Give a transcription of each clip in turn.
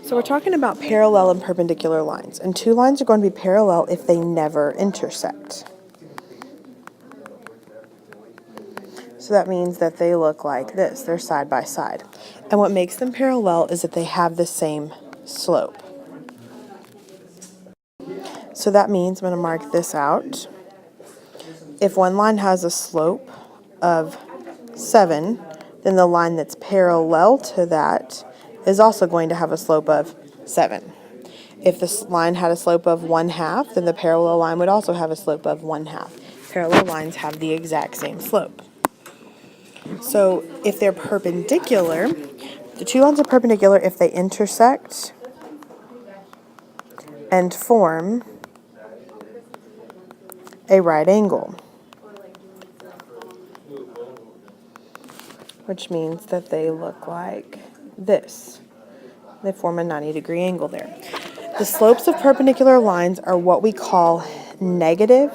So we're talking about parallel and perpendicular lines, and two lines are going to be parallel if they never intersect. So that means that they look like this. They're side by side. And what makes them parallel is that they have the same slope. So that means I'm going to mark this out. If one line has a slope of 7, then the line that's parallel to that is also going to have a slope of 7. If this line had a slope of 1/2, then the parallel line would also have a slope of 1/2. Parallel lines have the exact same slope. So if they're perpendicular, the two lines are perpendicular if they intersect and form a right angle, which means that they look like this. They form a 90-degree angle there. The slopes of perpendicular lines are what we call negative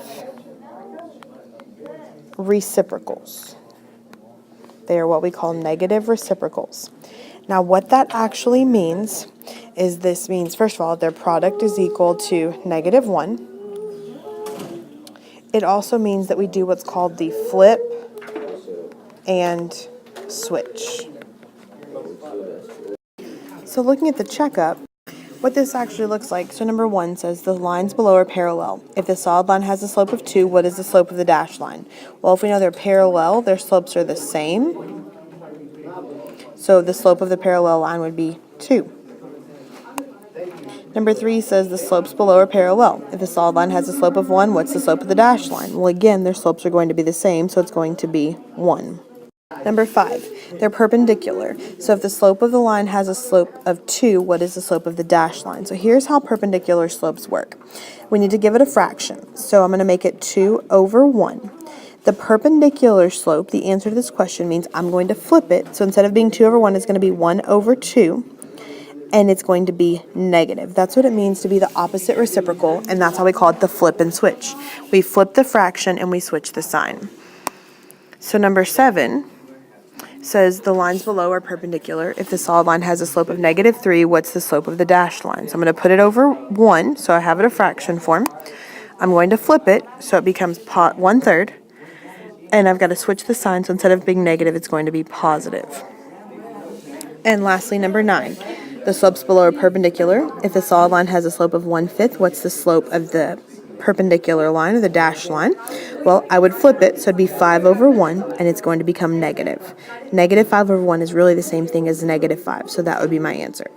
reciprocals. They are what we call negative reciprocals. Now, what that actually means is this means, first of all, their product is equal to -1. It also means that we do what's called the flip and switch. So looking at the checkup, what this actually looks like, so number 1 says the lines below are parallel. If the solid line has a slope of 2, what is the slope of the dashed line? Well, if we know they're parallel, their slopes are the same. So the slope of the parallel line would be 2. Number 3 says the slopes below are parallel. If the solid line has a slope of 1, what's the slope of the dashed line? Well, again, their slopes are going to be the same, so it's going to be 1. Number 5, they're perpendicular. So if the slope of the line has a slope of 2, what is the slope of the dashed line? So here's how perpendicular slopes work. We need to give it a fraction. So I'm going to make it 2/1. The perpendicular slope, the answer to this question means I'm going to flip it. So instead of being 2/1, it's going to be 1/2. And it's going to be negative. That's what it means to be the opposite reciprocal, and that's how we call it the flip and switch. We flip the fraction and we switch the sign. So number 7 says the lines below are perpendicular. If the solid line has a slope of -3, what's the slope of the dashed line? So I'm going to put it over 1, so I have it a fraction form. I'm going to flip it, so it becomes 1/3. And I've got to switch the sign, so instead of being negative, it's going to be positive. And lastly, number 9. The slopes below are perpendicular. If the solid line has a slope of 1/5, what's the slope of the perpendicular line or the dashed line? Well, I would flip it, so it'd be 5/1, and it's going to become negative. -5/1 is really the same thing as -5, so that would be my answer.